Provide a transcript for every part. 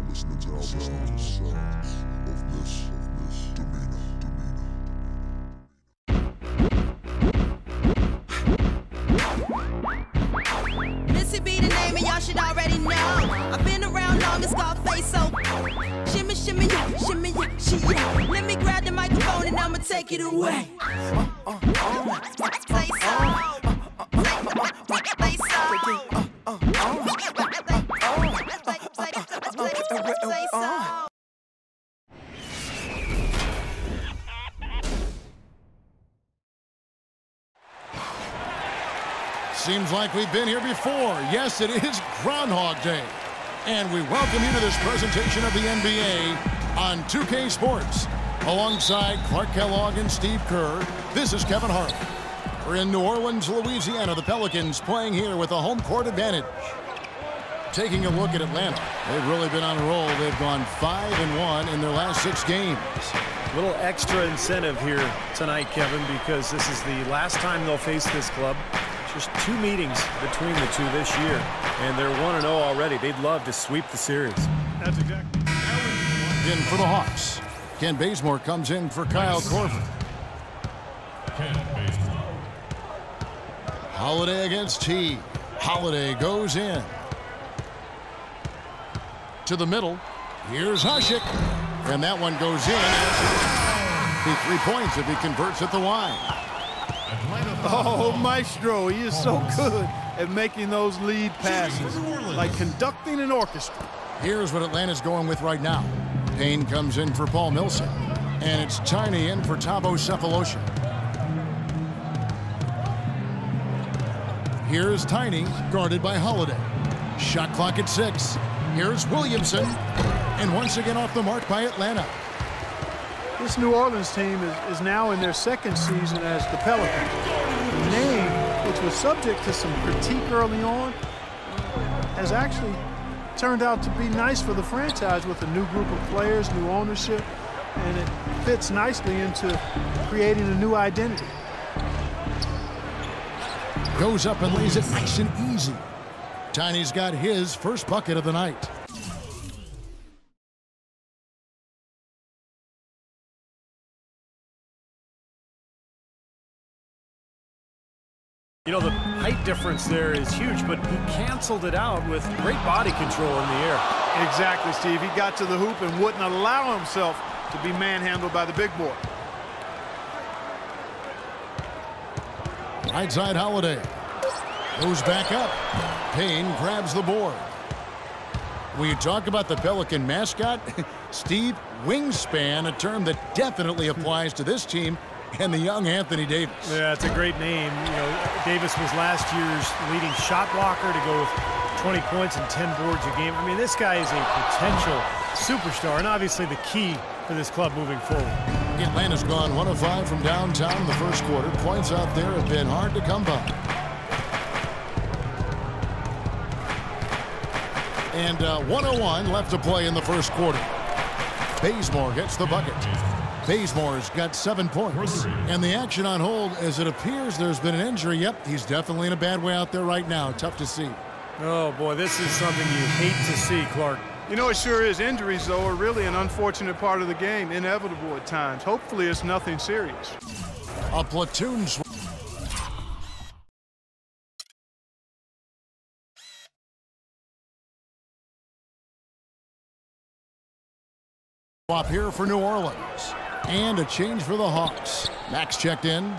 listening to the sounds of Miss Demeanor. Missy be the name and y'all should already know. I've been around long as Scarface, so shimmy, shimmy, yeah, shimmy, yeah, she, yeah. Let me grab the microphone and I'ma take it away. Say so. Say so. Say so. Seems like we've been here before. Yes, it is Groundhog Day. And we welcome you to this presentation of the NBA on 2K Sports. Alongside Clark Kellogg and Steve Kerr, this is Kevin Hart. We're in New Orleans, Louisiana. The Pelicans playing here with a home court advantage. Taking a look at Atlanta, they've really been on a roll. They've gone 5-1 in their last 6 games. A little extra incentive here tonight, Kevin, because this is the last time they'll face this club. Just 2 meetings between the two this year, and they're 1-0 already. They'd love to sweep the series. That's exactly. In for the Hawks. Ken Bazemore comes in for Kyle Korver. Holiday against T. Holiday goes in. To the middle. Here's Hushik. And that one goes in. Be 3 points if he converts at the line. Oh, Maestro, he is so good at making those lead passes, like conducting an orchestra. Here's what Atlanta's going with right now. Payne comes in for Paul Millsap, and it's Tiny in for Thabo Sefolosha. Here's Tiny, guarded by Holiday. Shot clock at 6. Here's Williamson, and once again off the mark by Atlanta. This New Orleans team is now in their 2nd season as the Pelicans. The name, which was subject to some critique early on, has actually turned out to be nice for the franchise with a new group of players, new ownership, and it fits nicely into creating a new identity. Goes up and lays it nice and easy. Tiny's got his first bucket of the night. You know, the height difference there is huge, but he canceled it out with great body control in the air. Exactly, Steve. He got to the hoop and wouldn't allow himself to be manhandled by the big boy. Right side Holiday. Goes back up. Payne grabs the board. When you talk about the Pelican mascot, Steve, wingspan, a term that definitely applies to this team and the young Anthony Davis. Yeah, it's a great name. You know, Davis was last year's leading shot blocker to go with 20 points and 10 boards a game. I mean, this guy is a potential superstar and obviously the key for this club moving forward. Atlanta's gone 1 of 5 from downtown in the first quarter. Points out there have been hard to come by. And 101 left to play in the first quarter. Bazemore gets the bucket. Bazemore's got 7 points. And the action on hold as it appears there's been an injury. Yep, he's definitely in a bad way out there right now. Tough to see. Oh, boy, this is something you hate to see, Clark. You know, it sure is. Injuries, though, are really an unfortunate part of the game, inevitable at times. Hopefully it's nothing serious. A platoon swap here for New Orleans. And a change for the Hawks. Max checked in.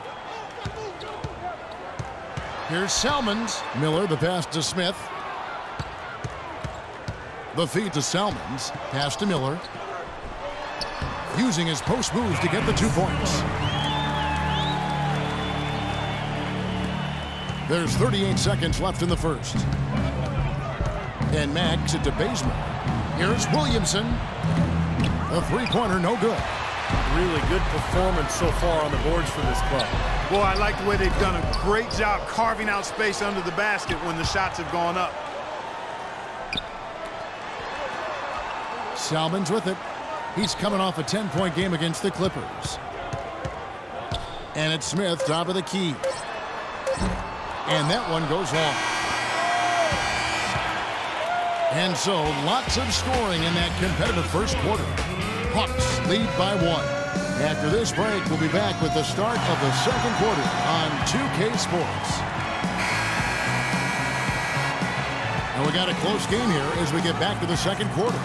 Here's Salmons. Miller, the pass to Smith. The feed to Salmons. Pass to Miller. Using his post moves to get the 2 points. There's 38 seconds left in the first. And Max it to Bazemore. Here's Williamson. The 3-pointer, no good. Really good performance so far on the boards for this club. Boy, I like the way they've done a great job carving out space under the basket when the shots have gone up. Salmons with it. He's coming off a 10-point game against the Clippers. And it's Smith, top of the key. And that one goes long. And so, lots of scoring in that competitive first quarter. Hawks lead by 1. After this break, we'll be back with the start of the second quarter on 2K Sports. And we got a close game here as we get back to the second quarter.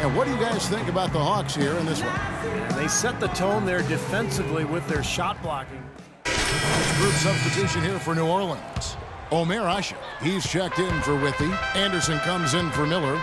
And what do you guys think about the Hawks here in this one? Yeah, they set the tone there defensively with their shot blocking. Group substitution here for New Orleans. Omer Asha, he's checked in for Withy. Anderson comes in for Miller.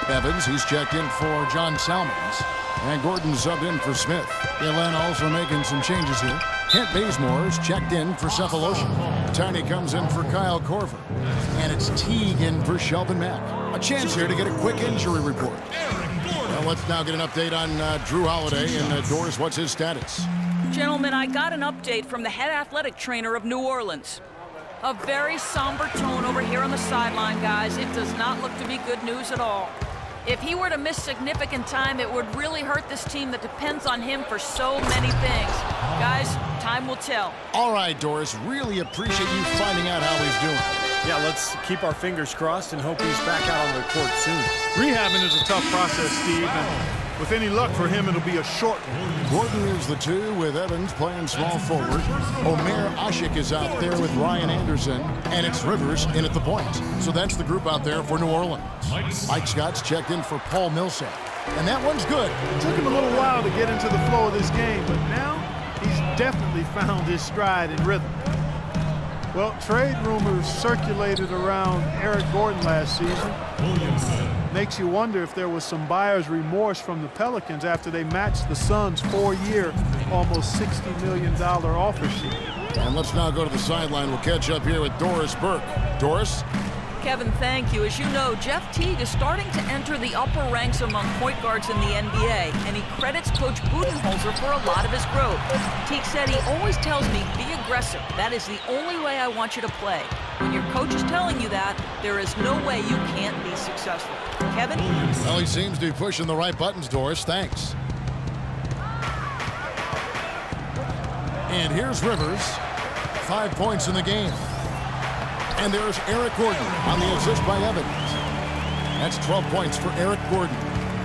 Evans, he's checked in for John Salmons. And Gordon subbed in for Smith. Atlanta also making some changes here. Kent Bazemore's checked in for Cephalosha. Tiny comes in for Kyle Korver. And it's Teague in for Shelvin Mack. A chance here to get a quick injury report. Well, let's now get an update on Drew Holiday. And Doris, what's his status? Gentlemen, I got an update from the head athletic trainer of New Orleans. A very somber tone over here on the sideline, guys. It does not look to be good news at all. If he were to miss significant time, it would really hurt this team that depends on him for so many things. Guys, time will tell. All right, Doris, really appreciate you finding out how he's doing. Yeah, let's keep our fingers crossed and hope he's back out on the court soon. Rehabbing is a tough process, Steve, and with any luck for him, it'll be a short one. Gordon is the 2 with Evans playing small forward. Omer Ashik is out there with Ryan Anderson, and it's Rivers in at the point. So that's the group out there for New Orleans. Mike Scott's checked in for Paul Millsap, and that one's good. It took him a little while to get into the flow of this game, but now he's definitely found his stride and rhythm. Well, trade rumors circulated around Eric Gordon last season. Makes you wonder if there was some buyer's remorse from the Pelicans after they matched the Suns' 4-year, almost $60 million offer sheet. And let's now go to the sideline. We'll catch up here with Doris Burke. Doris? Kevin, thank you. As you know, Jeff Teague is starting to enter the upper ranks among point guards in the NBA, and he credits Coach Budenholzer for a lot of his growth. Teague said he always tells me, be aggressive. That is the only way I want you to play. When your coach is telling you that, there is no way you can't be successful. Kevin? Well, he seems to be pushing the right buttons, Doris. Thanks. And here's Rivers. 5 points in the game. And there's Eric Gordon on the assist by Evans. That's 12 points for Eric Gordon.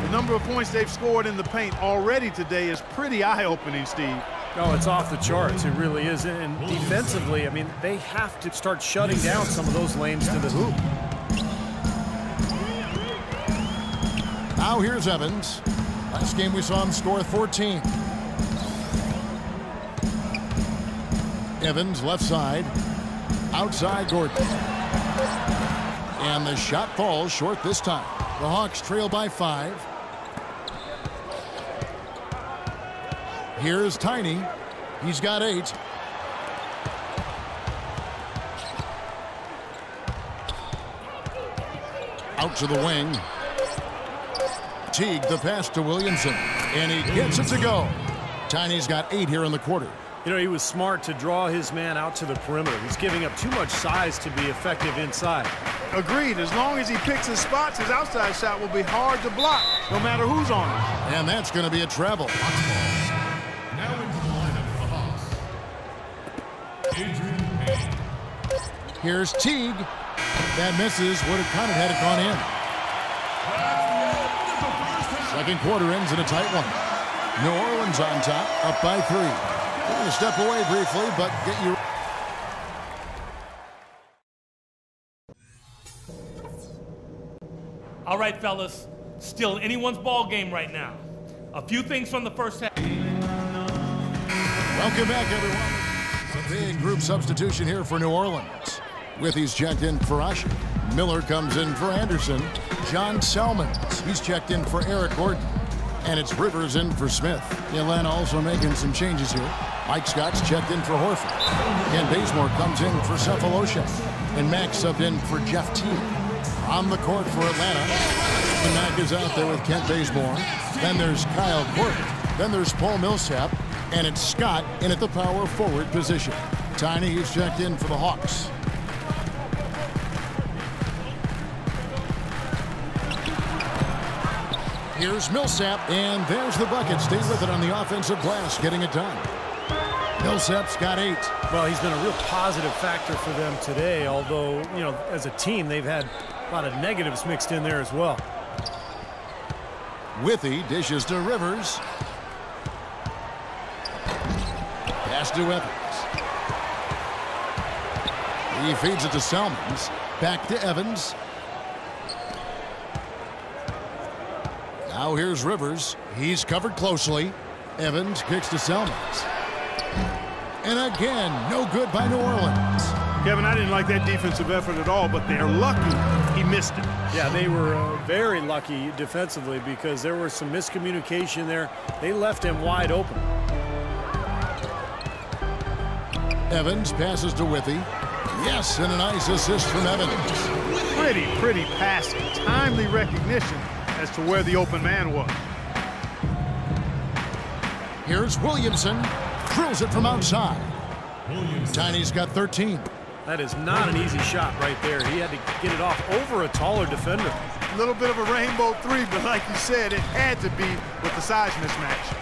The number of points they've scored in the paint already today is pretty eye-opening, Steve. No, it's off the charts. It really is. And defensively, I mean, they have to start shutting down some of those lanes to the hoop. Now here's Evans. Last game we saw him score 14. Evans left side. Outside Gordon. And the shot falls short this time. The Hawks trail by 5. Here's Tiny. He's got 8. Out to the wing. Teague the pass to Williamson. And he gets it to go. Tiny's got 8 here in the quarter. You know, he was smart to draw his man out to the perimeter. He's giving up too much size to be effective inside. Agreed. As long as he picks his spots, his outside shot will be hard to block, no matter who's on it. And that's going to be a travel. Now into the lineup for the Hawks. Adrian Payne. Here's Teague. That misses. Would have kind of had it gone in. Second quarter ends in a tight one. New Orleans on top, up by 3. We're going to step away briefly, but get you. All right, fellas, still anyone's ball game right now. A few things from the first half. Welcome back, everyone. A big group substitution here for New Orleans. Withy's checked in for Asher. Miller comes in for Anderson. John Salmons, he's checked in for Eric Gordon. And it's Rivers in for Smith. Atlanta also making some changes here. Mike Scott's checked in for Horford. Kent Bazemore comes in for Cephalosha. And Max subbed in for Jeff Teague. On the court for Atlanta. And Mack is out there with Kent Bazemore. Then there's Kyle Korver. Then there's Paul Millsap. And it's Scott in at the power forward position. Tiny, he's checked in for the Hawks. Here's Millsap, and there's the bucket. Stay with it on the offensive glass, getting it done. Millsap's got 8. Well, he's been a real positive factor for them today, although, you know, as a team, they've had a lot of negatives mixed in there as well. Withy dishes to Rivers. Pass to Evans. He feeds it to Selmans. Back to Evans. Now here's Rivers. He's covered closely. Evans kicks to Selmans. And again, no good by New Orleans. Kevin, I didn't like that defensive effort at all, but they're lucky he missed it. Yeah, they were very lucky defensively because there was some miscommunication there. They left him wide open. Evans passes to Withy. Yes, and a nice assist from Evans. Pretty passing. Timely recognition as to where the open man was. Here's Williamson. Drills it from outside. Tiny's got 13. That is not an easy shot right there. He had to get it off over a taller defender. A little bit of a rainbow 3, but like you said, it had to be with the size mismatch.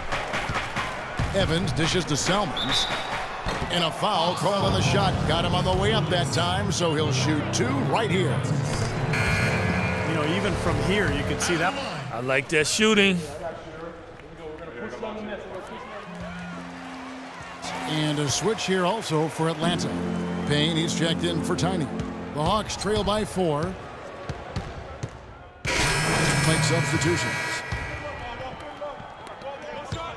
Evans dishes to Selmans. And a foul called on the shot. Got him on the way up that time, so he'll shoot 2 right here. You know, even from here, you can see that. I like that shooting. And a switch here also for Atlanta. Payne, he's checked in for Tiny. The Hawks trail by 4. Make substitutions.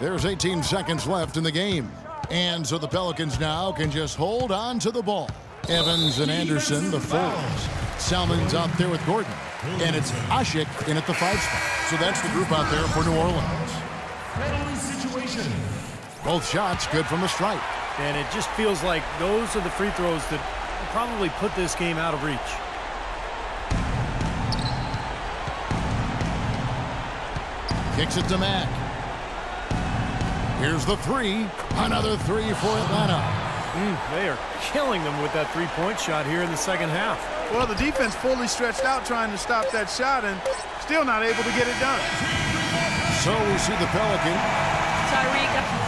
There's 18 seconds left in the game. And so the Pelicans now can just hold on to the ball. Evans and Anderson, the forwards. Salmon's out there with Gordon. And it's Ashik in at the 5 spot. So that's the group out there for New Orleans. Both shots good from the stripe. And it just feels like those are the free throws that probably put this game out of reach. Kicks it to Mack. Here's the 3. Another 3 for Atlanta. They are killing them with that three-point shot here in the second half. Well, the defense fully stretched out trying to stop that shot and still not able to get it done. So we see the Pelicans. Tyreek,